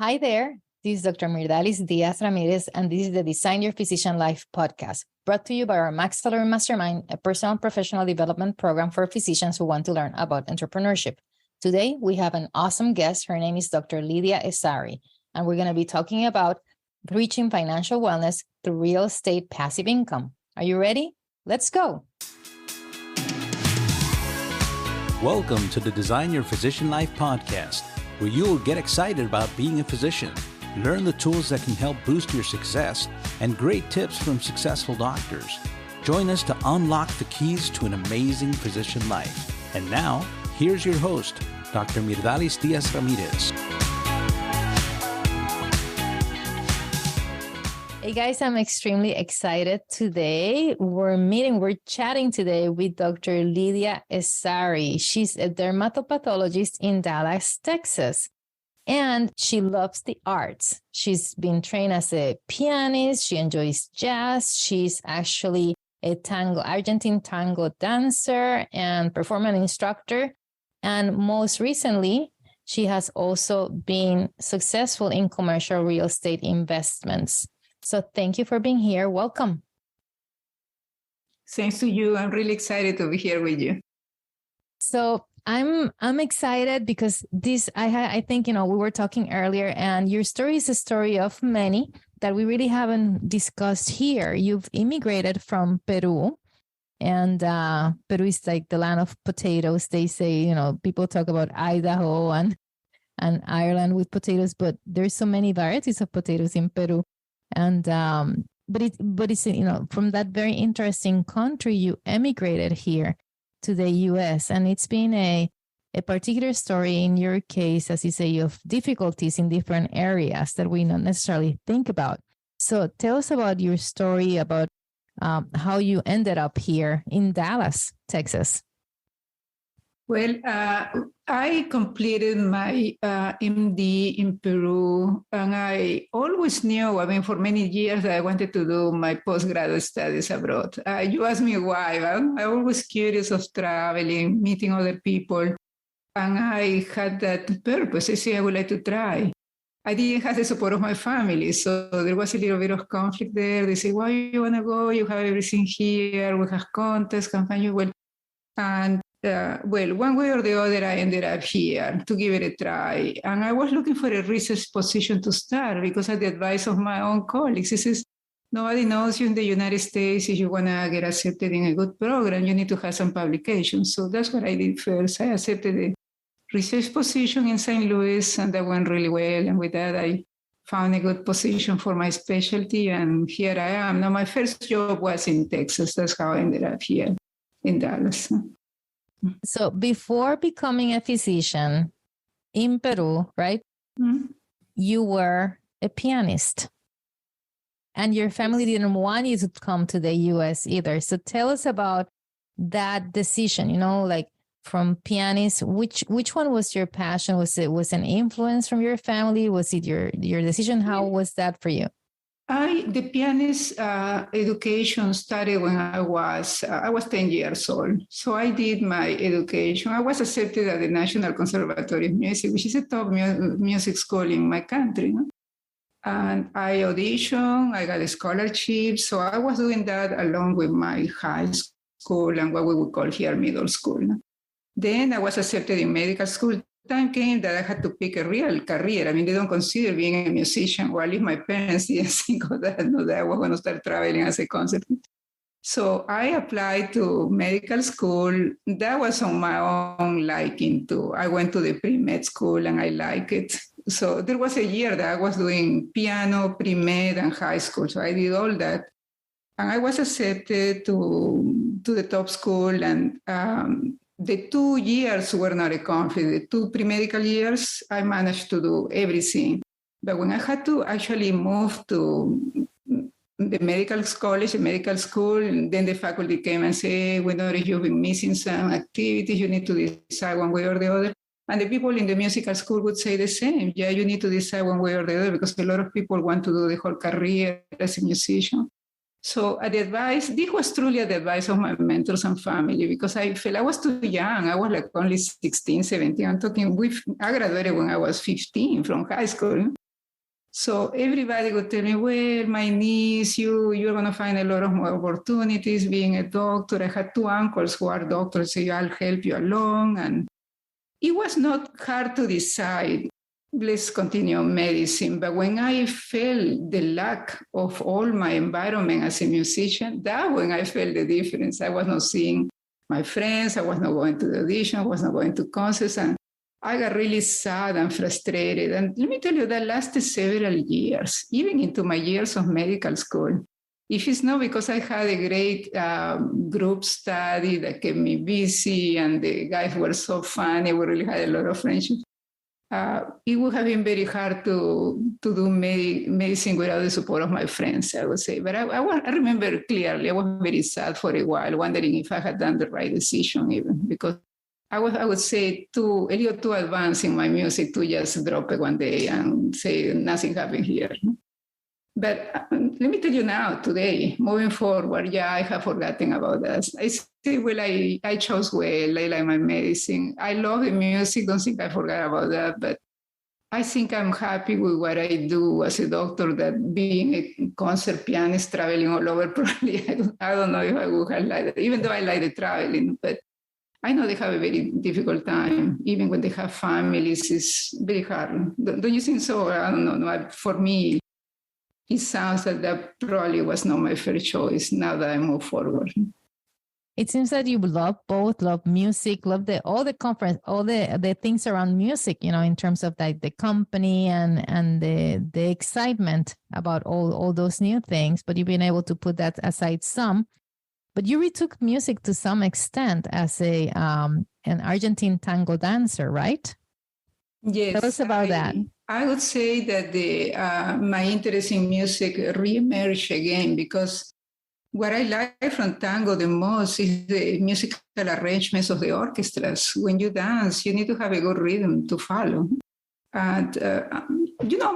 Hi there, this is Dr. Myrdalis Diaz-Ramirez, and this is the Design Your Physician Life podcast, brought to you by our Max Salary Mastermind, a personal and professional development program for physicians who want to learn about entrepreneurship. Today, we have an awesome guest. Her name is Dr. Lydia Essary, and we're going to be talking about reaching financial wellness through real estate passive income. Are you ready? Let's go. Welcome to the Design Your Physician Life podcast, where you will get excited about being a physician, learn the tools that can help boost your success, and great tips from successful doctors. Join us to unlock the keys to an amazing physician life. And now, here's your host, Dr. Myrdalis Diaz-Ramirez. Hey guys, I'm extremely excited today. We're chatting today with Dr. Lydia Essary. She's a dermatopathologist in Dallas, Texas, and she loves the arts. She's been trained as a pianist. She enjoys jazz. She's actually a Argentine tango dancer and performance instructor. And most recently, she has also been successful in commercial real estate investments. So thank you for being here. Welcome. Thanks to you. I'm really excited to be here with you. So I'm excited because I think, we were talking earlier, and your story is a story of many that we really haven't discussed here. You've immigrated from Peru, and Peru is like the land of potatoes. They say, people talk about Idaho and Ireland with potatoes, but there's so many varieties of potatoes in Peru. And but it's from that very interesting country, you emigrated here to the U.S. and it's been a particular story in your case, as you say, of difficulties in different areas that we don't necessarily think about. So tell us about your story about how you ended up here in Dallas, Texas. Well, I completed my MD in Peru, and I always knew, for many years, that I wanted to do my postgraduate studies abroad. You asked me why. I'm always curious of traveling, meeting other people, and I had that purpose. I said I would like to try. I didn't have the support of my family, so there was a little bit of conflict there. They say, why you want to go? You have everything here. We have contests, can find you well. And one way or the other, I ended up here to give it a try. And I was looking for a research position to start because at the advice of my own colleagues, he says, nobody knows you in the United States. If you want to get accepted in a good program, you need to have some publications. So that's what I did first. I accepted a research position in St. Louis, and that went really well. And with that, I found a good position for my specialty. And here I am. Now, my first job was in Texas. That's how I ended up here in Dallas. So before becoming a physician in Peru, right, you were a pianist, and your family didn't want you to come to the U.S. either. So tell us about that decision, like from pianist, which one was your passion? Was an influence from your family? Was it your decision? How was that for you? The pianist education started when I was 10 years old. So I did my education. I was accepted at the National Conservatory of Music, which is a top music school in my country. And I auditioned, I got a scholarship. So I was doing that along with my high school and what we would call here middle school. Then I was accepted in medical school. Time came that I had to pick a real career. They don't consider being a musician, or at least my parents didn't think of that, that I was going to start traveling as a consequence. So I applied to medical school. That was on my own liking too. I went to the pre-med school and I liked it. So there was a year that I was doing piano, pre-med, and high school. So I did all that. And I was accepted to the top school, and the 2 years were not a conflict. The 2 pre-medical years, I managed to do everything. But when I had to actually move to the medical college, the medical school, then the faculty came and said, we noticed you've been missing some activities. You need to decide one way or the other. And the people in the musical school would say the same. Yeah, you need to decide one way or the other because a lot of people want to do the whole career as a musician. So this was truly the advice of my mentors and family, because I felt I was too young. I was like only 16, 17. I graduated when I was 15 from high school. So everybody would tell me, well, my niece, you're going to find a lot of more opportunities being a doctor. I had two uncles who are doctors, so I'll help you along. And it was not hard to decide, let's continue medicine. But when I felt the lack of all my environment as a musician, that's when I felt the difference. I was not seeing my friends. I was not going to the audition. I was not going to concerts. And I got really sad and frustrated. And let me tell you, that lasted several years, even into my years of medical school. If it's not because I had a great group study that kept me busy and the guys were so funny, we really had a lot of friendship, it would have been very hard to do medicine without the support of my friends, I would say. But I remember clearly, I was very sad for a while, wondering if I had done the right decision even, because I would say a little too advanced in my music to just drop it one day and say nothing happened here. But let me tell you now, today, moving forward, I have forgotten about that. I say, well, I chose well, I like my medicine. I love the music, don't think I forgot about that, but I think I'm happy with what I do as a doctor, that being a concert pianist traveling all over, probably, I don't know if I would have liked it, even though I like the traveling, but I know they have a very difficult time. Even when they have families, it's very hard. Don't you think so? I don't know. For me, it sounds that probably was not my first choice now that I move forward. It seems that you love both, love music, love all the conference, all the things around music, in terms of like the company and the excitement about all those new things, but you've been able to put that aside some. But you retook music to some extent as an Argentine tango dancer, right? Yes. Tell us about that. I would say that my interest in music reemerged again, because what I like from tango the most is the musical arrangements of the orchestras. When you dance, you need to have a good rhythm to follow. And,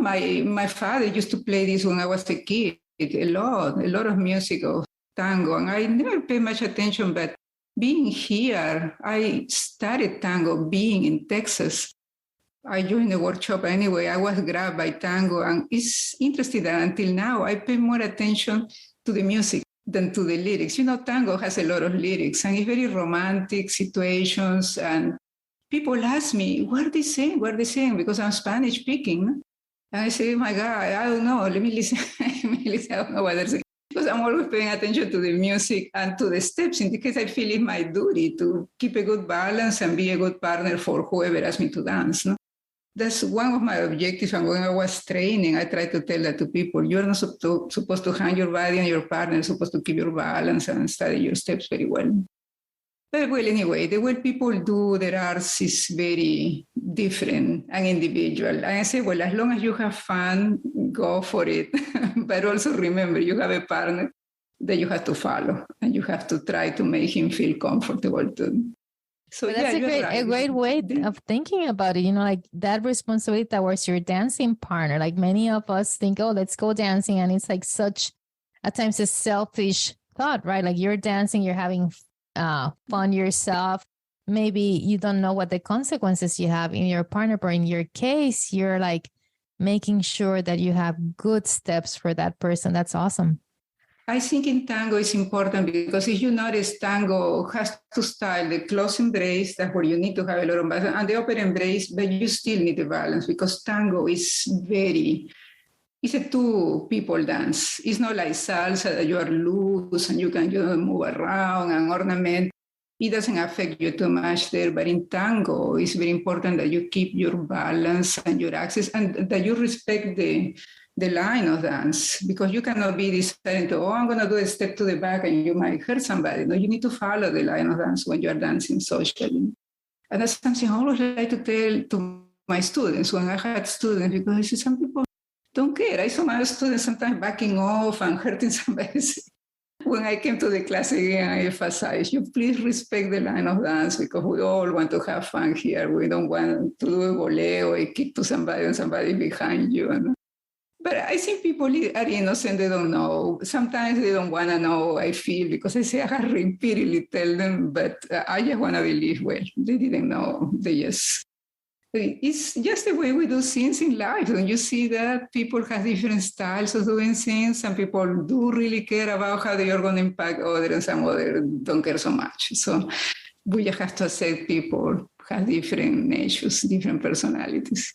my father used to play this when I was a kid, a lot of music of tango, and I never paid much attention, but being here, I started tango being in Texas. I joined the workshop anyway. I was grabbed by tango, and it's interesting that until now, I pay more attention to the music than to the lyrics. Tango has a lot of lyrics, and it's very romantic situations, and people ask me, what are they saying? What are they saying? Because I'm Spanish speaking. And I say, oh my God, I don't know. Let me listen. I don't know what they're saying. Because I'm always paying attention to the music and to the steps. In this case, I feel it's my duty to keep a good balance and be a good partner for whoever asks me to dance. No? That's one of my objectives. And when I was training, I tried to tell that to people. You're not supposed to hang your body on your partner. You're supposed to keep your balance and study your steps very well. But well, anyway, the way people do their arts is very different and individual. And I say, well, as long as you have fun, go for it. But also remember, you have a partner that you have to follow, and you have to try to make him feel comfortable too. So that's a great way of thinking about it. Like that responsibility towards your dancing partner. Like many of us think, oh, let's go dancing. And it's like such, at times, a selfish thought, right? Like you're dancing, you're having fun yourself. Maybe you don't know what the consequences you have in your partner, but in your case, you're like making sure that you have good steps for that person. That's awesome. I think in tango it's important because if you notice, tango has two styles: the close embrace, that's where you need to have a lot of balance, and the open embrace, but you still need the balance because tango is it's a two people dance. It's not like salsa that you are loose and you can move around and ornament. It doesn't affect you too much there. But in tango, it's very important that you keep your balance and your access, and that you respect the line of dance, because you cannot be deciding to, I'm going to do a step to the back and you might hurt somebody. No, you need to follow the line of dance when you are dancing socially. And that's something I always like to tell to my students when I had students, because I see some people don't care. I saw my students sometimes backing off and hurting somebody. When I came to the class again, I emphasized, you please respect the line of dance, because we all want to have fun here. We don't want to do a voleo, a kick to somebody and somebody behind you. And, but I think people are innocent. They don't know. Sometimes they don't want to know, I feel, because I say, I repeatedly tell them, but I just want to believe, well, they didn't know. They just It's just the way we do things in life. When you see that people have different styles of doing things, some people do really care about how they are going to impact others, and some others don't care so much. So we just have to accept people have different natures, different personalities.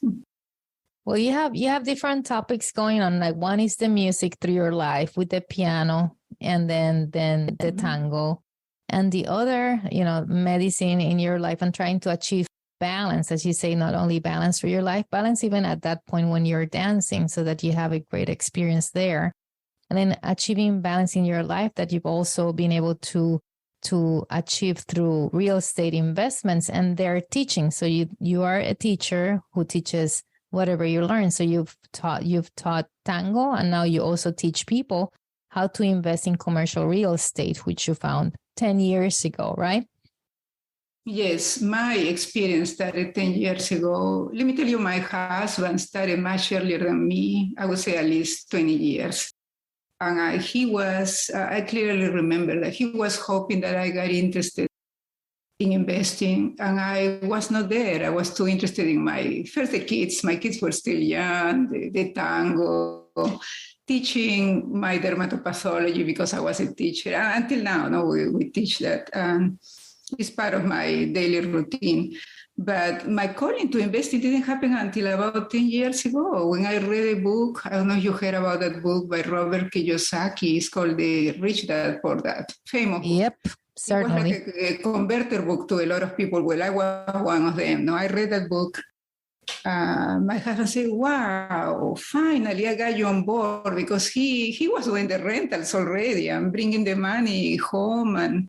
Well, you have different topics going on. Like one is the music through your life with the piano, and then the tango, and the other, medicine in your life and trying to achieve balance, as you say, not only balance for your life, balance even at that point when you're dancing, so that you have a great experience there. And then achieving balance in your life that you've also been able to achieve through real estate investments and their teaching. So you are a teacher who teaches whatever you learn. So you've taught tango, and now you also teach people how to invest in commercial real estate, which you found 10 years ago, right? Yes, my experience started 10 years ago. Let me tell you, my husband started much earlier than me. I would say at least 20 years. And I clearly remember that he was hoping that I got interested in investing, and I was not there. I was too interested in the kids. My kids were still young, the tango, teaching my dermatopathology because I was a teacher. Until now, no, we teach that. It's part of my daily routine. But my calling to investing didn't happen until about 10 years ago when I read a book. I don't know if you heard about that book by Robert Kiyosaki. It's called The Rich Dad Poor Dad. Famous book. Yep, certainly. It was like a converter book to a lot of people. Well, I was one of them. No, I read that book. My husband said, wow, finally I got you on board, because he was doing the rentals already and bringing the money home, and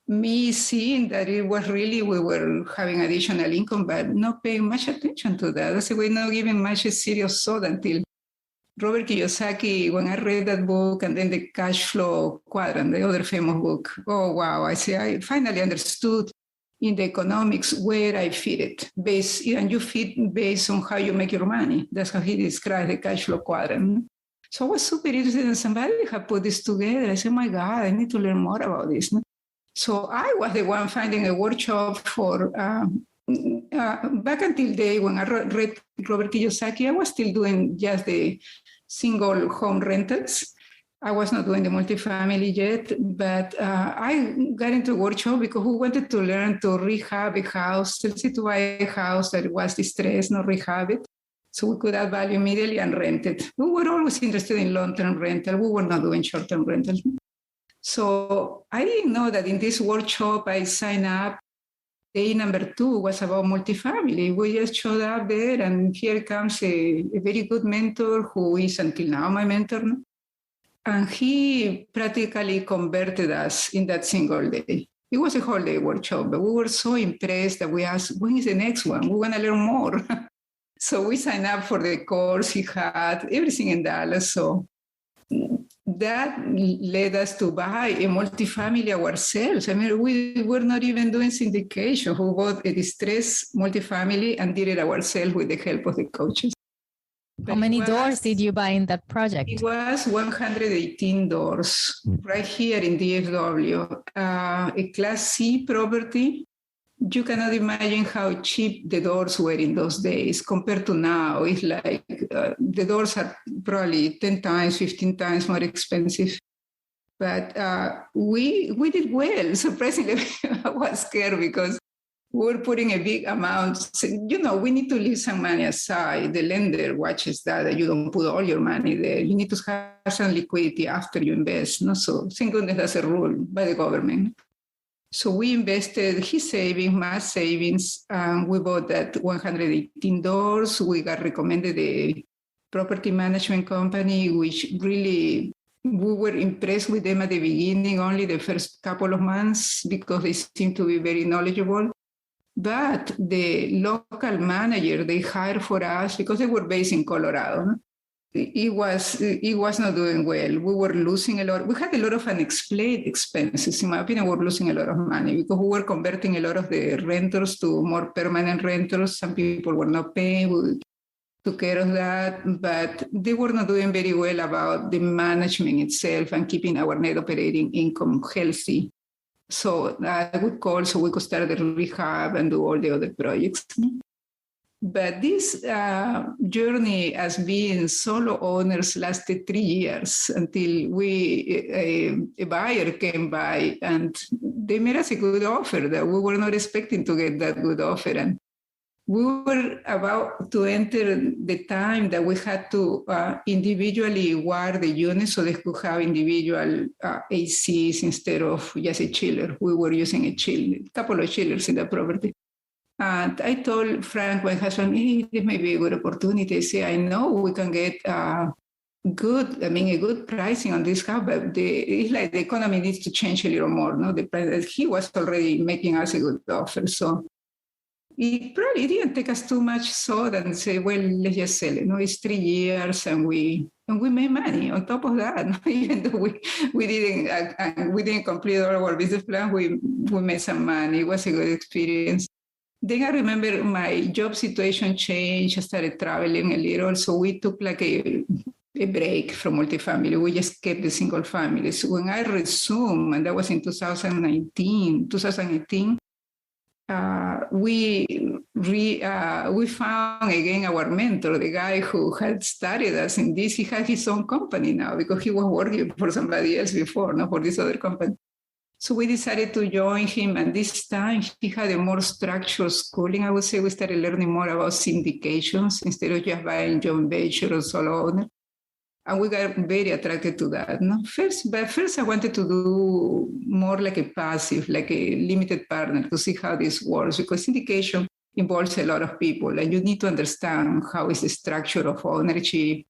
me seeing that it was really, we were having additional income, but not paying much attention to that. That's why not giving much a serious thought until Robert Kiyosaki, when I read that book, and then the cash flow quadrant, the other famous book. Oh, wow. I finally understood in the economics where I fit it. And you fit based on how you make your money. That's how he described the cash flow quadrant. So I was super interested, and somebody had put this together. I said, my God, I need to learn more about this. So I was the one finding a workshop for, back until the day when I read Robert Kiyosaki, I was still doing just the single home rentals. I was not doing the multifamily yet, but I got into a workshop because we wanted to learn to rehab a house, to buy a house that was distressed, not rehab it, so we could add value immediately and rent it. We were always interested in long-term rental. We were not doing short-term rentals. So I didn't know that in this workshop I signed up. Day number 2 was about multifamily. We just showed up there, and here comes a very good mentor who is until now my mentor. And he practically converted us in that single day. It was a whole day workshop, but we were so impressed that we asked, when is the next one? We want to learn more. So we signed up for the course. He had everything in Dallas. So that led us to buy a multifamily ourselves. I mean, we were not even doing syndication. We bought a distressed multifamily and did it ourselves with the help of the coaches. How many doors did you buy in that project? It was 118 doors right here in DFW, a Class C property. You cannot imagine how cheap the doors were in those days compared to now. It's like the doors are probably 10 times, 15 times more expensive. But we did well. Surprisingly, I was scared because we were putting a big amount. We need to leave some money aside. The lender watches that you don't put all your money there. You need to have some liquidity after you invest. No? So thank goodness that's a rule by the government. So we invested his savings, my savings. We bought that 118 doors. We got recommended a property management company, which really, we were impressed with them at the beginning, only the first couple of months, because they seemed to be very knowledgeable. But the local manager they hired for us, because they were based in Colorado, it was not doing well. We were losing a lot. We had a lot of unexplained expenses. In my opinion, we were losing a lot of money because we were converting a lot of the renters to more permanent renters. Some people were not paying. We took care of that, but they were not doing very well about the management itself and keeping our net operating income healthy. So I would call so we could start the rehab and do all the other projects. But this journey as being solo owners lasted 3 years until a buyer came by and they made us a good offer that we were not expecting to get that good offer. And we were about to enter the time that we had to individually wire the units so they could have individual ACs instead of just a chiller. We were using a couple of chillers in the property. And I told Frank, my husband, hey, this may be a good opportunity. I say, I know we can get a good pricing on this house, but it's like the economy needs to change a little more. No, the price, he was already making us a good offer. So it probably didn't take us too much thought and say, well, let's just sell it. No, it's 3 years and we made money on top of that. Even though we didn't complete all our business plan, we made some money. It was a good experience. Then I remember my job situation changed. I started traveling a little. So we took like a break from multifamily. We just kept the single families. When I resumed, and that was in 2018, we found again our mentor, the guy who had started us in this. He had his own company now because he was working for somebody else before, not for this other company. So we decided to join him, and this time he had a more structured schooling. I would say we started learning more about syndications instead of just buying joint venture or solo owner. And we got very attracted to that. No? First I wanted to do more like a passive, like a limited partner to see how this works, because syndication involves a lot of people, and you need to understand how is the structure of ownership,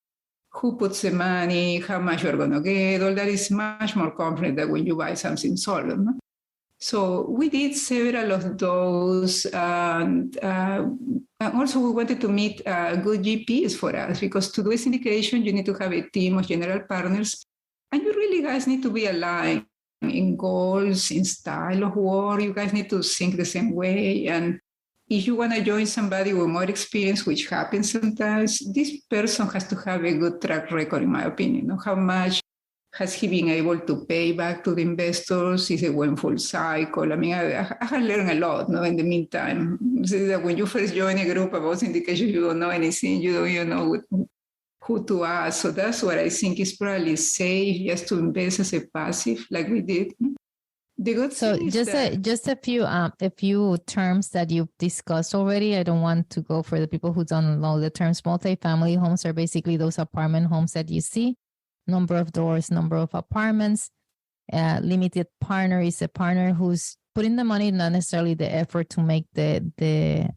who puts the money, how much you're going to get. All that is much more complex than when you buy something solo. No? So we did several of those. And also we wanted to meet good GPs for us, because to do a syndication, you need to have a team of general partners. And you really guys need to be aligned in goals, in style of work. You guys need to think the same way. And if you want to join somebody with more experience, which happens sometimes, this person has to have a good track record, in my opinion. You know, how much has he been able to pay back to the investors? Is it one full cycle? I mean, I have learned a lot, no, in the meantime. So that when you first join a group about syndication, you don't know anything. You don't even know who to ask. So that's what I think is probably safe, just to invest as a passive, like we did. The good thing is just a few terms that you've discussed already. I don't want to go for the people who don't know the terms. Multifamily homes are basically those apartment homes that you see. Number of doors, number of apartments. Limited partner is a partner who's putting the money, not necessarily the effort to make the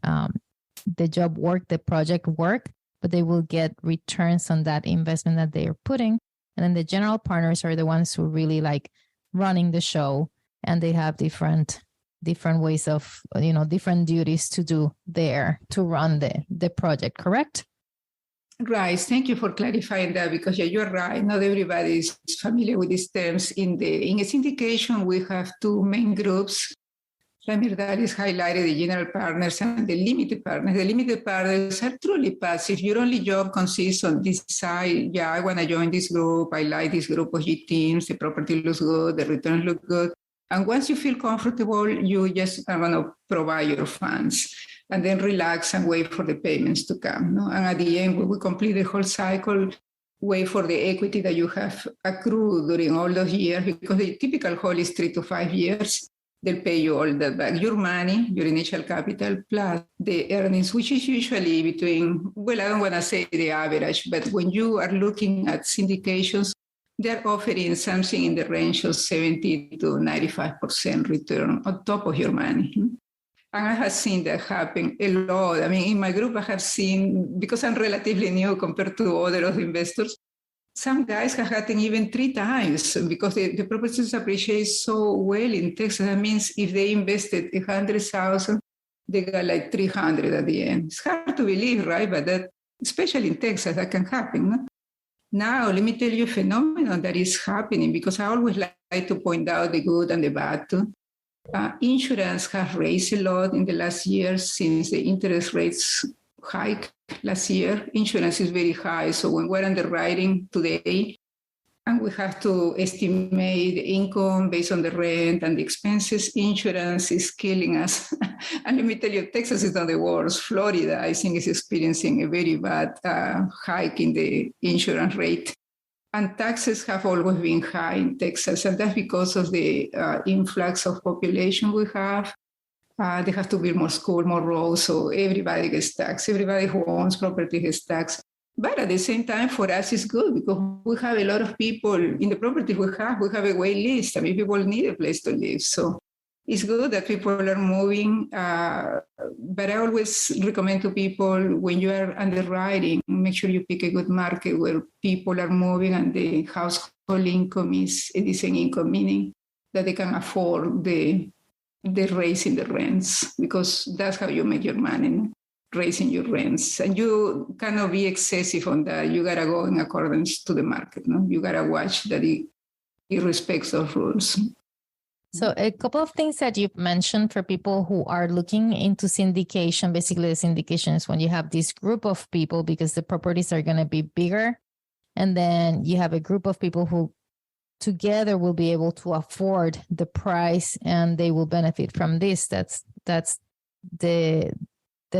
job work, the project work, but they will get returns on that investment that they are putting. And then the general partners are the ones who really like running the show. And they have different ways of, different duties to do there to run the project, correct? Right. Thank you for clarifying that, because you're right. Not everybody is familiar with these terms. In a syndication, we have two main groups. Myrdalis highlighted the general partners and the limited partners. The limited partners are truly passive. Your only job consists on this side. Yeah, I want to join this group. I like this group of G teams. The property looks good. The returns look good. And once you feel comfortable, you just are going to provide your funds and then relax and wait for the payments to come. No? And at the end, when we complete the whole cycle, wait for the equity that you have accrued during all those years, because the typical hold is 3 to 5 years. They'll pay you all that back. Your money, your initial capital, plus the earnings, which is usually between, well, I don't want to say the average, but when you are looking at syndications, they're offering something in the range of 70 to 95% return on top of your money. And I have seen that happen a lot. I mean, in my group, I have seen, because I'm relatively new compared to other investors, some guys have gotten even 3 times because the properties appreciate so well in Texas. That means if they invested $100,000, they got like 300 at the end. It's hard to believe, right? But that, especially in Texas, that can happen. No? Now, let me tell you a phenomenon that is happening, because I always like to point out the good and the bad too. Insurance has raised a lot in the last year since the interest rates hiked last year. Insurance is very high. So when we're underwriting today, And we have to estimate income based on the rent and the expenses. Insurance is killing us. And let me tell you, Texas is not the worst. Florida, I think, is experiencing a very bad hike in the insurance rate. And taxes have always been high in Texas. And that's because of the influx of population we have. They have to build more schools, more roads. So everybody gets taxed. Everybody who owns property gets taxed. But at the same time, for us, it's good because we have a lot of people in the property we have a wait list. I mean, people need a place to live. So it's good that people are moving. But I always recommend to people when you are underwriting, make sure you pick a good market where people are moving and the household income is a decent income, meaning that they can afford the raise in the rents, because that's how you make your money. Raising your rents, and you cannot be excessive on that. You gotta go in accordance to the market. No, you gotta watch that it respects those rules. So a couple of things that you've mentioned for people who are looking into syndication. Basically, the syndication is when you have this group of people because the properties are going to be bigger, and then you have a group of people who together will be able to afford the price, and they will benefit from this. That's the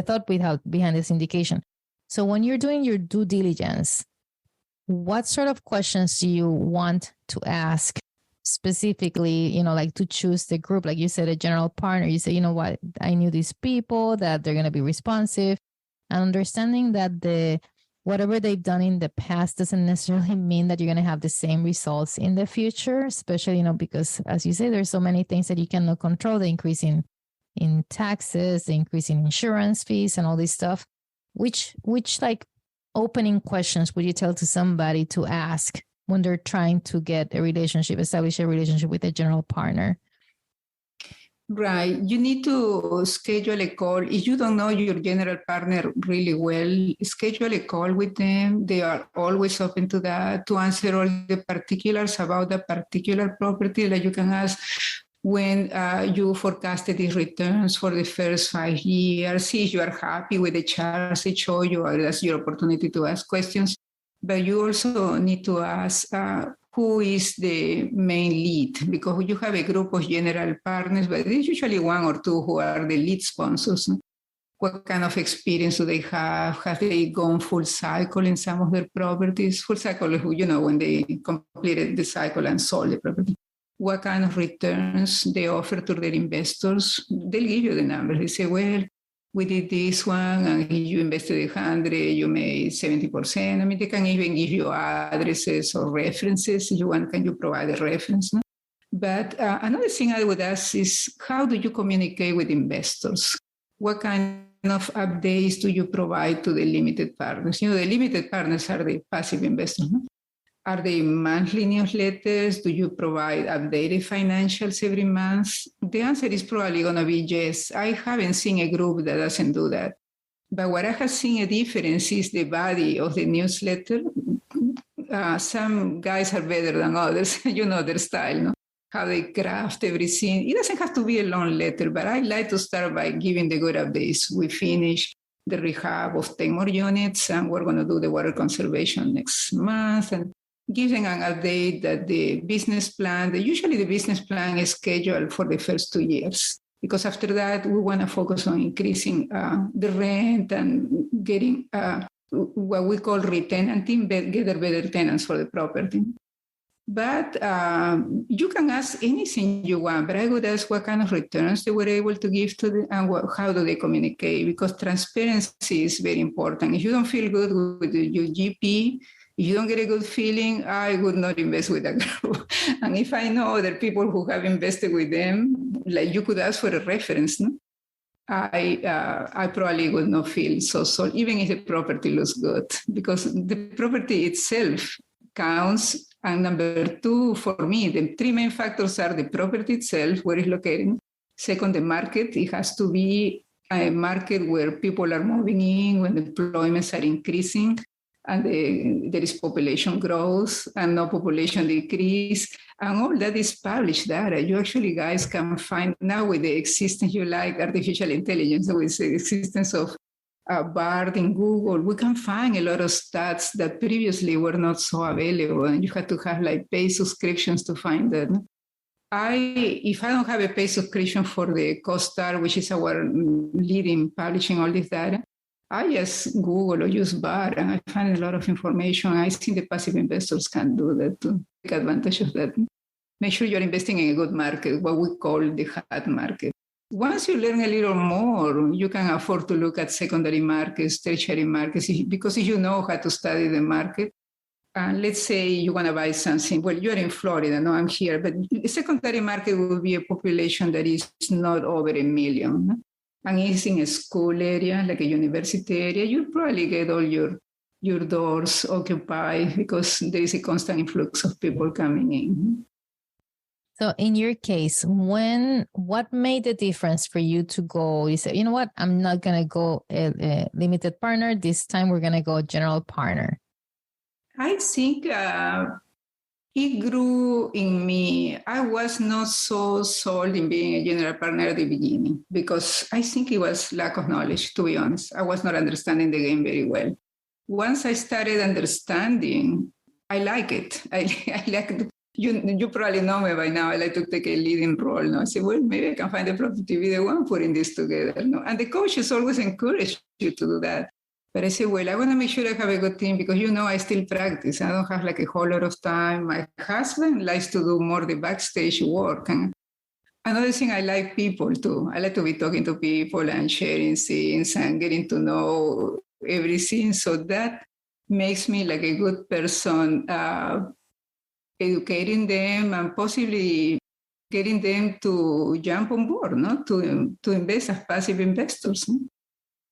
thought behind the syndication. So when you're doing your due diligence, what sort of questions do you want to ask specifically, like to choose the group? Like you said, a general partner, you say, you know what, I knew these people, that they're going to be responsive, and understanding that whatever they've done in the past doesn't necessarily mean that you're going to have the same results in the future, especially, because as you say, there's so many things that you cannot control, the increase in taxes, the increase in insurance fees and all this stuff. Which like opening questions would you tell to somebody to ask when they're trying to establish a relationship with a general partner? Right. You need to schedule a call. If you don't know your general partner really well, schedule a call with them. They are always open to that, to answer all the particulars about the particular property. Like you can ask, when you forecasted these returns for the first 5 years, see if you are happy with the charts they show you, or that's your opportunity to ask questions. But you also need to ask who is the main lead, because you have a group of general partners, but there's usually one or two who are the lead sponsors. What kind of experience do they have? Have they gone full cycle in some of their properties? Full cycle, when they completed the cycle and sold the property. What kind of returns they offer to their investors? They'll give you the numbers. They say, well, we did this one, and you invested 100, you made 70%. I mean, they can even give you addresses or references. If you want, can you provide a reference? No? But another thing I would ask is, how do you communicate with investors? What kind of updates do you provide to the limited partners? The limited partners are the passive investors. No? Are they monthly newsletters? Do you provide updated financials every month? The answer is probably going to be yes. I haven't seen a group that doesn't do that. But what I have seen a difference is the body of the newsletter. Some guys are better than others. Their style, no? How they craft everything. It doesn't have to be a long letter, but I like to start by giving the good updates. We finished the rehab of 10 more units, and we're going to do the water conservation next month. And giving an update that the business plan, usually the business plan is scheduled for the first 2 years, because after that, we want to focus on increasing the rent and getting what we call retenanting, get better tenants for the property. But you can ask anything you want, but I would ask what kind of returns they were able to give to them, and how do they communicate, because transparency is very important. If you don't feel good with your GP, if you don't get a good feeling, I would not invest with that group. And if I know other people who have invested with them, like you could ask for a reference, no? I probably would not feel so, even if the property looks good, because the property itself counts. And number two, for me, the three main factors are the property itself, where it's located. Second, the market. It has to be a market where people are moving in, when employments are increasing, and there is population growth and no population decrease. And all that is published data. You actually, guys, can find now with the existence, artificial intelligence, with the existence of Bard in Google, we can find a lot of stats that previously were not so available, and you had to have like paid subscriptions to find them. If I don't have a paid subscription for the CoStar, which is our leading publishing all this data, I just Google or use Bard, and I find a lot of information. I think the passive investors can do that to take advantage of that. Make sure you're investing in a good market, what we call the hot market. Once you learn a little more, you can afford to look at secondary markets, tertiary markets, because if you know how to study the market, let's say you want to buy something. Well, you're in Florida, no, I'm here, but the secondary market will be a population that is not over 1 million. And it's in a school area, like a university area, you'll probably get all your doors occupied because there is a constant influx of people coming in. So in your case, what made the difference for you to go? You said, you know what, I'm not going to go a limited partner. This time we're going to go general partner. I think it grew in me. I was not so sold in being a general partner at the beginning because I think it was lack of knowledge, to be honest. I was not understanding the game very well. Once I started understanding, I like it. I like it. You probably know me by now. I like to take a leading role. No? I say, well, maybe I can find the profit to be the one putting this together. No? And the coaches always encourage you to do that. But I say, well, I want to make sure I have a good team because, I still practice. I don't have like a whole lot of time. My husband likes to do more the backstage work. And another thing, I like people too. I like to be talking to people and sharing scenes and getting to know everything. So that makes me like a good person, educating them and possibly getting them to jump on board, to invest as passive investors.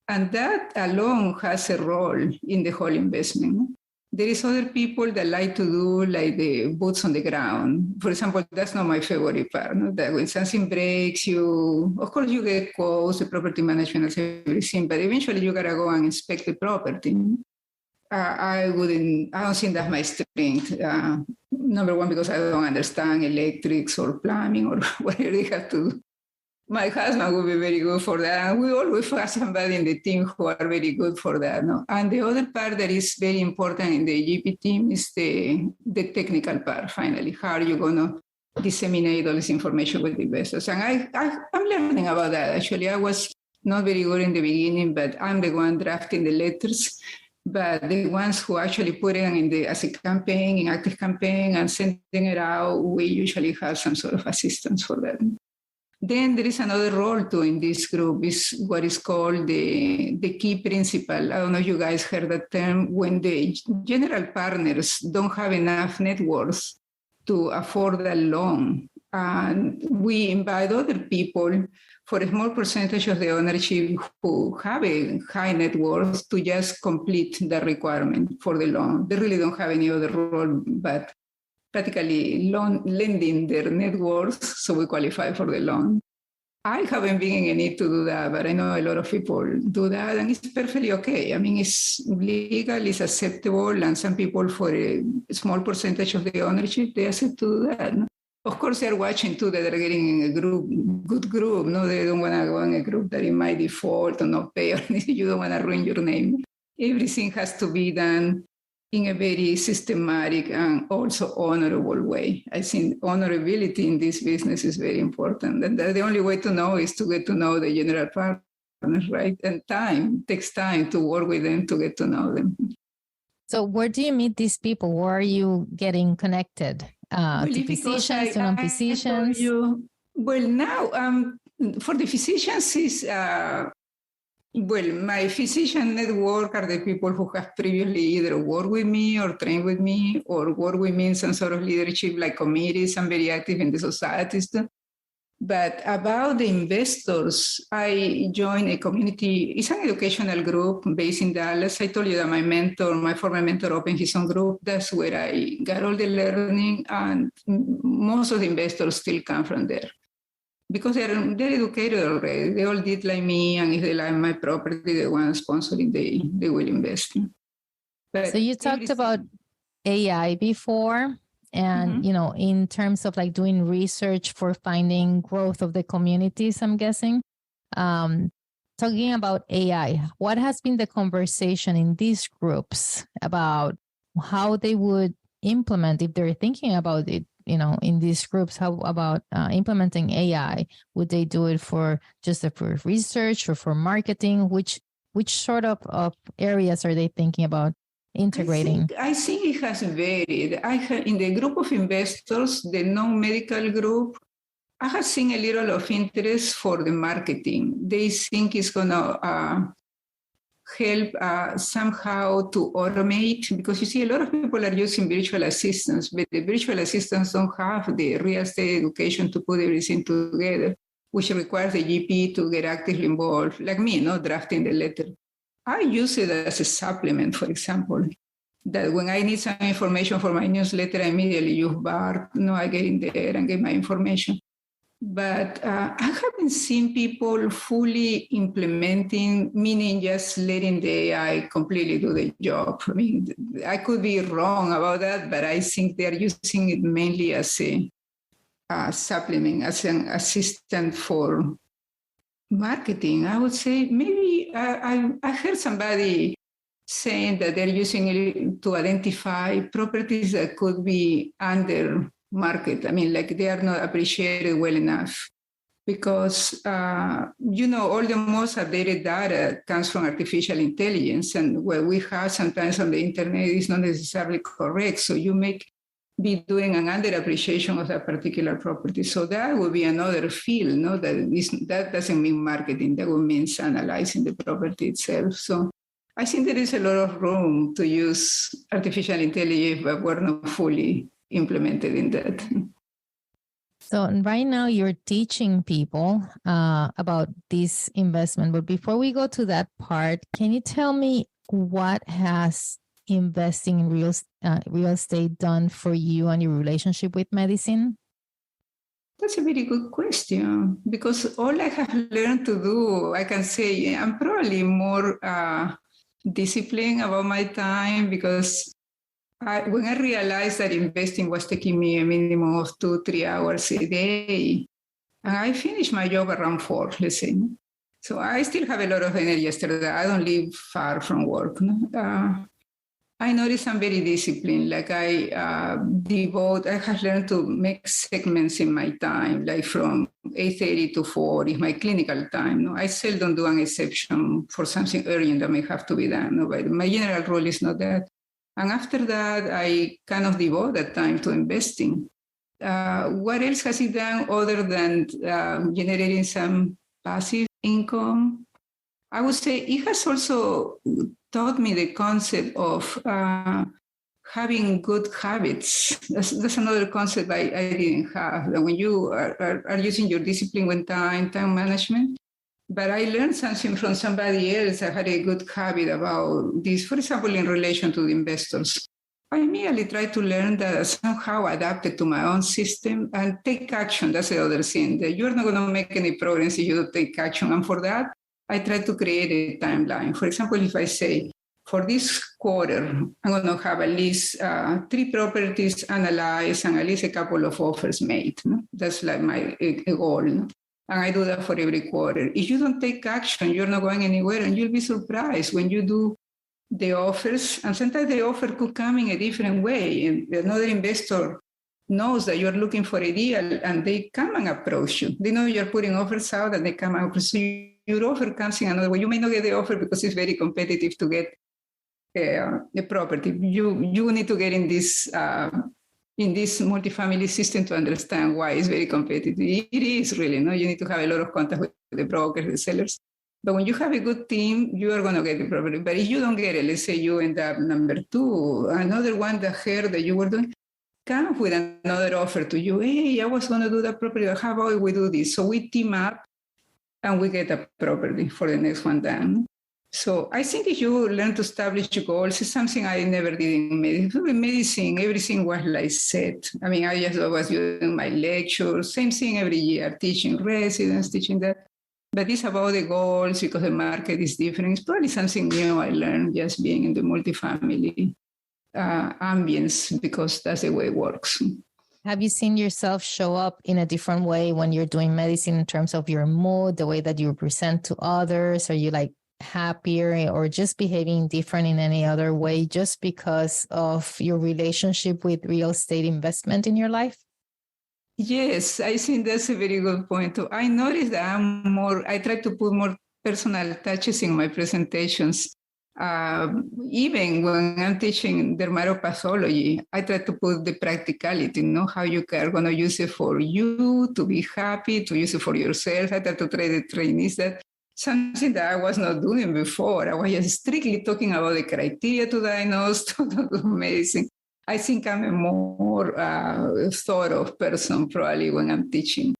And that alone has a role in the whole investment. There is other people that like to do like the boots on the ground. For example, that's not my favorite part. That when something breaks, of course you get quotes, the property management and everything, but eventually you gotta go and inspect the property. I don't think that's my strength. Number one, because I don't understand electrics or plumbing or whatever they have to do. My husband would be very good for that. And we always have somebody in the team who are very good for that. No? And the other part that is very important in the GP team is the technical part, finally. How are you going to disseminate all this information with investors? And I'm learning about that. Actually, I was not very good in the beginning, but I'm the one drafting the letters. But the ones who actually put it as a campaign, in active campaign, and sending it out, we usually have some sort of assistance for that. Then there is another role too in this group, is what is called the key principle. I don't know if you guys heard that term. When the general partners don't have enough net worth to afford a loan, and we invite other people for a small percentage of the ownership who have a high net worth to just complete the requirement for the loan. They really don't have any other role but practically lending their net worth, so we qualify for the loan. I haven't been in a need to do that, but I know a lot of people do that, and it's perfectly okay. I mean, it's legal, it's acceptable, and some people, for a small percentage of the ownership, they accept to do that. No? Of course, they're watching too that they're getting in a good group. No, they don't want to go in a group that it might default or not pay, or you don't want to ruin your name. Everything has to be done in a very systematic and also honorable way. I think honorability in this business is very important. And the only way to know is to get to know the general partners, right? And takes time to work with them to get to know them. So where do you meet these people? Where are you getting connected? To physicians, to non-physicians? Well, now for the physicians is... my physician network are the people who have previously either worked with me or trained with me or worked with me in some sort of leadership like committees. I'm very active in the societies too. But about the investors, I joined a community. It's an educational group based in Dallas. I told you that my former mentor opened his own group. That's where I got all the learning, and most of the investors still come from there. Because they're educated already. They all did like me, and if they like my property, the one sponsoring, they will invest. But so you talked about AI before, and in terms of like doing research for finding growth of the communities, I'm guessing. talking about AI, what has been the conversation in these groups about how they would implement, if they're thinking about it, in these groups, how about implementing AI? Would they do it for research or for marketing? Which sort of areas are they thinking about integrating? I think it has varied. In the group of investors, the non-medical group, I have seen a little of interest for the marketing. They think it's going to help somehow to automate, because you see a lot of people are using virtual assistants, but the virtual assistants don't have the real estate education to put everything together, which requires the GP to get actively involved, like me, drafting the letter. I use it as a supplement, for example, that when I need some information for my newsletter, I immediately use BART. I get in there and get my information. But I haven't seen people fully implementing, meaning just letting the AI completely do the job. I mean, I could be wrong about that, but I think they're using it mainly as a supplement, as an assistant for marketing. I would say maybe I heard somebody saying that they're using it to identify properties that could be under market. I mean, like they are not appreciated well enough because, all the most updated data comes from artificial intelligence, and what we have sometimes on the internet is not necessarily correct. So you may be doing an underappreciation of that particular property. So that would be another field, that doesn't mean marketing. That would mean analyzing the property itself. So I think there is a lot of room to use artificial intelligence, but we're not fully implemented in that. So right now you're teaching people about this investment. But before we go to that part, can you tell me what has investing in real estate done for you and your relationship with medicine? That's a very good question, because all I have learned to do, I can say I'm probably more disciplined about my time, because when I realized that investing was taking me a minimum of 2-3 hours a day, and I finished my job around 4, let's say. So I still have a lot of energy yesterday. I don't live far from work. I notice I'm very disciplined. Like I have learned to make segments in my time, like from 8:30 to 4 is my clinical time. I seldom do an exception for something urgent that may have to be done. But my general rule is not that. And after that, I kind of devote that time to investing. What else has it done other than generating some passive income? I would say it has also taught me the concept of having good habits. That's another concept I didn't have. That when you are using your discipline with time management. But I learned something from somebody else. I had a good habit about this. For example, in relation to the investors, I immediately try to learn that somehow adapt it to my own system and take action. That's the other thing, that you're not going to make any progress if you don't take action. And for that, I try to create a timeline. For example, if I say, for this quarter, I'm going to have at least 3 properties analyzed and at least a couple of offers made. That's like my goal. And I do that for every quarter. If you don't take action, you're not going anywhere, and you'll be surprised when you do the offers. And sometimes the offer could come in a different way. And another investor knows that you're looking for a deal, and they come and approach you. They know you're putting offers out, and they come and approach you. Your offer comes in another way. You may not get the offer because it's very competitive to get a property. You need to get in this multifamily system to understand why it's very competitive. It is really, you need to have a lot of contact with the brokers, the sellers. But when you have a good team, you are going to get the property. But if you don't get it, let's say you end up number 2, another one that heard that you were doing, come with another offer to you. Hey, I was going to do that property. How about we do this? So we team up and we get a property for the next one done. So I think if you learn to establish goals, it's something I never did in medicine. In medicine, everything was like set. I mean, I just was doing my lectures, same thing every year, teaching residents, teaching that. But it's about the goals because the market is different. It's probably something new I learned just being in the multifamily ambience, because that's the way it works. Have you seen yourself show up in a different way when you're doing medicine in terms of your mood, the way that you present to others? Are you like happier or just behaving different in any other way just because of your relationship with real estate investment in your life? Yes, I think that's a very good point too. I noticed that I try to put more personal touches in my presentations. Even when I'm teaching dermatopathology, I try to put the practicality, how you are going to use it for you, to be happy, to use it for yourself. I try to train the trainees that something that I was not doing before. I was just strictly talking about the criteria to diagnose, to do medicine. I think I'm a more thought of person probably when I'm teaching.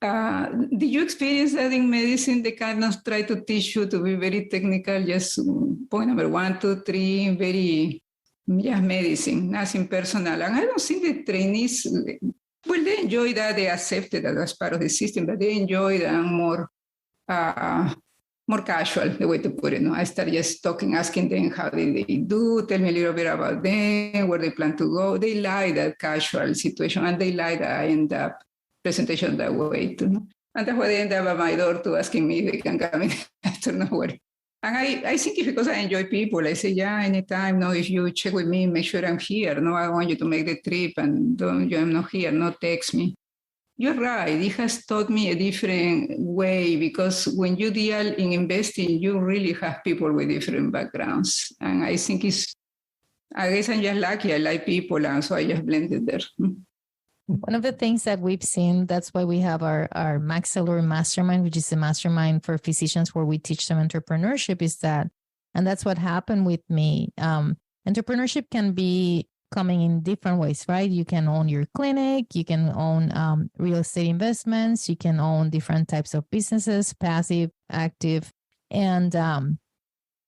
Did you experience that in medicine? They kind of try to teach you to be very technical, just point number 1, 2, 3, very, medicine, nothing personal. And I don't think the trainees, well, they enjoy that, they accepted that as part of the system, but they enjoy that more casual, the way to put it. I start just talking, asking them how did they do, tell me a little bit about them, where they plan to go. They like that casual situation, and they like that I end up presentation that way too. And that's why they end up at my door to asking me if they can come in after nowhere. And I think it's because I enjoy people. I say, yeah, anytime. No, if you check with me, make sure I'm here. No, I want you to make the trip, and I'm not here. No, text me. You're right. It has taught me a different way, because when you deal in investing, you really have people with different backgrounds. And I think I guess I'm just lucky. I like people, and so I just blended there. One of the things that we've seen, that's why we have our Maxillary Mastermind, which is a mastermind for physicians where we teach them entrepreneurship, is that, and that's what happened with me. Entrepreneurship can be coming in different ways, right? You can own your clinic, you can own real estate investments, you can own different types of businesses, passive, active. And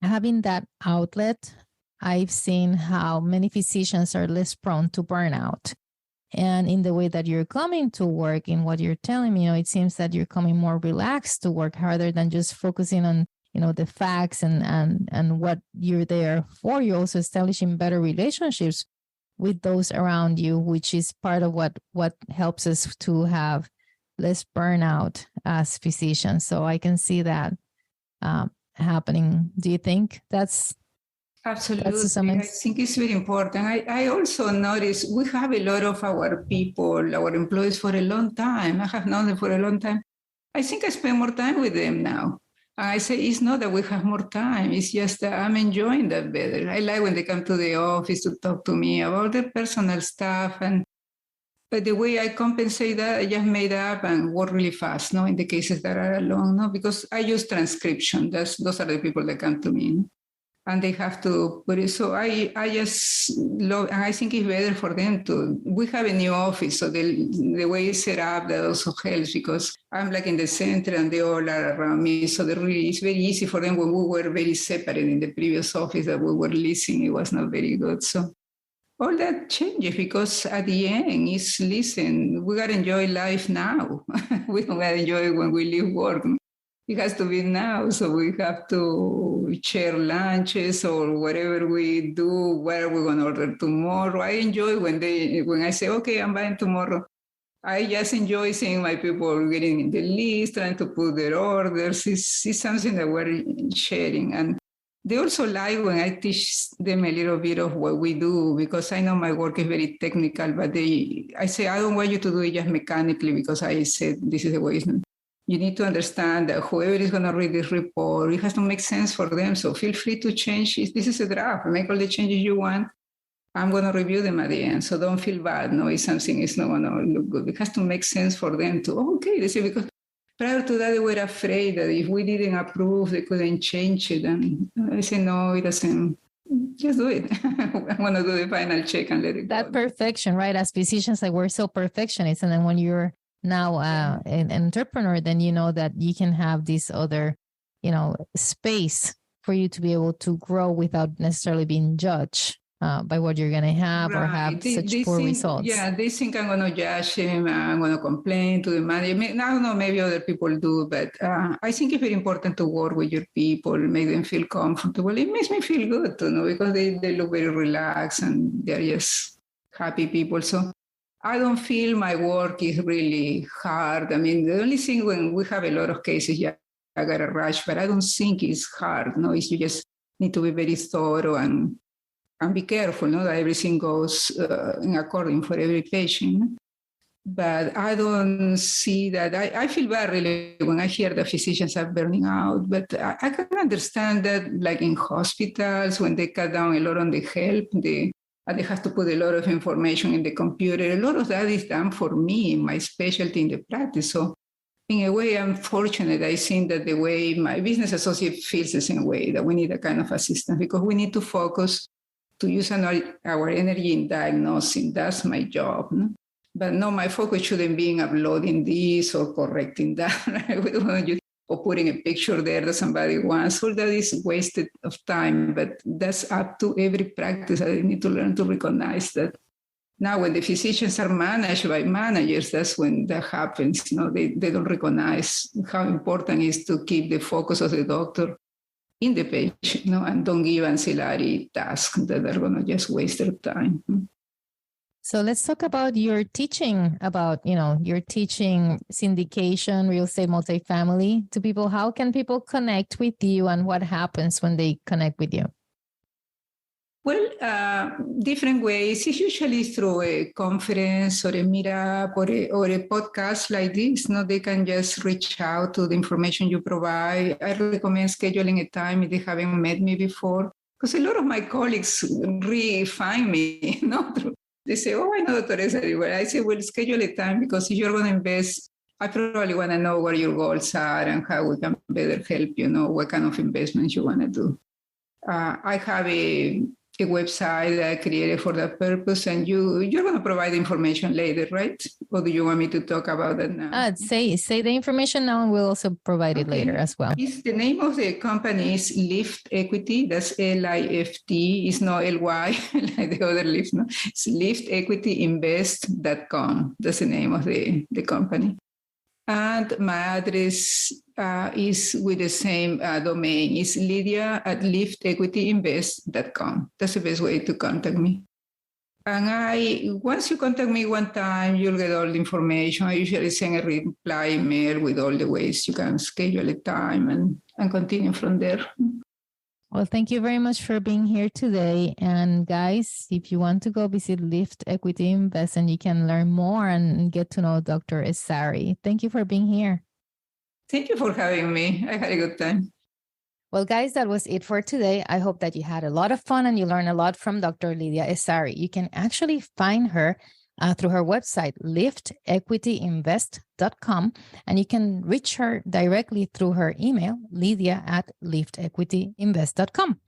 having that outlet, I've seen how many physicians are less prone to burnout. And in the way that you're coming to work, in what you're telling me, it seems that you're coming more relaxed to work rather than just focusing on, the facts and what you're there for. You're also establishing better relationships with those around you, which is part of what helps us to have less burnout as physicians. So I can see that happening. Do you think that's Absolutely. I think it's very important. I also notice we have a lot of our people, our employees for a long time. I have known them for a long time. I think I spend more time with them now. I say it's not that we have more time. It's just that I'm enjoying that better. I like when they come to the office to talk to me about their personal stuff. But the way I compensate that, I just made up and work really fast, in the cases that are alone, because I use transcription. Those are the people that come to me. And they have to put it. So I just love, and I think it's better for them to. We have a new office, so the way it's set up, that also helps, because I'm like in the center and they all are around me. So it's very easy for them. When we were very separate in the previous office that we were leasing, it was not very good. So all that changes, because at the end, we got to enjoy life now. We don't got to enjoy it when we leave work. It has to be now, so we have to share lunches or whatever we do. What are we going to order tomorrow? I enjoy when I say, okay, I'm buying tomorrow. I just enjoy seeing my people getting in the list, trying to put their orders. It's something that we're sharing. And they also like when I teach them a little bit of what we do, because I know my work is very technical, but I say, I don't want you to do it just mechanically, because I said, this is the way it's done. You need to understand that whoever is going to read this report, it has to make sense for them. So feel free to change. This is a draft. Make all the changes you want. I'm going to review them at the end. So don't feel bad. No, if something is not going to look good. It has to make sense for them to, okay, they say, because prior to that, they were afraid that if we didn't approve, they couldn't change it. And I say, no, it doesn't. Just do it. I want to do the final check and let it go. That perfection, right? As physicians, like we're so perfectionist. And then when you're now an entrepreneur, then you know that you can have this other, space for you to be able to grow without necessarily being judged by what you're going to have or have such poor results. Yeah, they think I'm going to judge him, I'm going to complain to the manager. I don't know, maybe other people do, but I think it's very important to work with your people, make them feel comfortable. It makes me feel good, because they look very relaxed and they're just happy people. So I don't feel my work is really hard. I mean, the only thing when we have a lot of cases, yeah, I got a rush, but I don't think it's hard. No, it's you just need to be very thorough and be careful, no, that everything goes in accordance for every patient. But I don't see that. I feel bad really when I hear the physicians are burning out, but I can understand that, like in hospitals, when they cut down a lot on the help, they have to put a lot of information in the computer. A lot of that is done for me in my specialty in the practice. So in a way, I'm fortunate. I think that the way my business associate feels the same way, that we need a kind of assistance because we need to focus to use our energy in diagnosing. That's my job. No? But no, my focus shouldn't be in uploading this or correcting that, right? Or putting a picture there that somebody wants. All that is wasted of time, but that's up to every practice. I need to learn to recognize that. Now, when the physicians are managed by managers, that's when that happens. You know, they don't recognize how important it is to keep the focus of the doctor in the patient, you know, and don't give ancillary tasks that are going to just waste their time. So let's talk about your teaching, your teaching syndication, real estate multifamily to people. How can people connect with you and what happens when they connect with you? Well, different ways. It's usually through a conference or a meetup or a podcast like this. No, they can just reach out to the information you provide. I recommend scheduling a time if they haven't met me before, because a lot of my colleagues really find me, They say, oh, I know Dr. Essary. Well, I say, well, schedule a time because if you're going to invest, I probably want to know what your goals are and how we can better help you know what kind of investments you want to do. I have a website that I created for that purpose, and you're going to provide information later, right? Or do you want me to talk about that now? Say the information now, and we'll also provide it later as well. The name of the company is Lift Equity. That's LIFT. It's not LY like the other Lift. No? It's liftequityinvest.com. That's the name of the company. And my address is with the same domain. It's Lydia@liftequityinvest.com. That's the best way to contact me. And once you contact me one time, you'll get all the information. I usually send a reply email with all the ways you can schedule a time and continue from there. Well, thank you very much for being here today. And guys, if you want to go visit Lift Equity Invest and you can learn more and get to know Dr. Essary. Thank you for being here. Thank you for having me. I had a good time. Well, guys, that was it for today. I hope that you had a lot of fun and you learned a lot from Dr. Lydia Essary. You can actually find her through her website, liftequityinvest.com, and you can reach her directly through her email, lydia@liftequityinvest.com.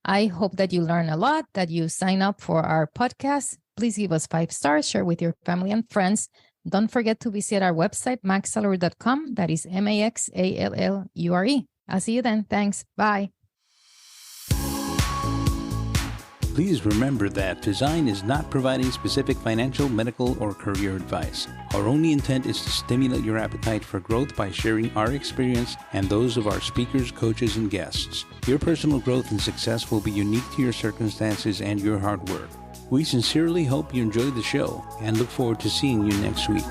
I hope that you learn a lot, that you sign up for our podcast. Please give us 5 stars, share with your family and friends. Don't forget to visit our website, maxsalary.com. That is MAXALLURE. I'll see you then. Thanks. Bye. Please remember that Design is not providing specific financial, medical, or career advice. Our only intent is to stimulate your appetite for growth by sharing our experience and those of our speakers, coaches, and guests. Your personal growth and success will be unique to your circumstances and your hard work. We sincerely hope you enjoyed the show and look forward to seeing you next week.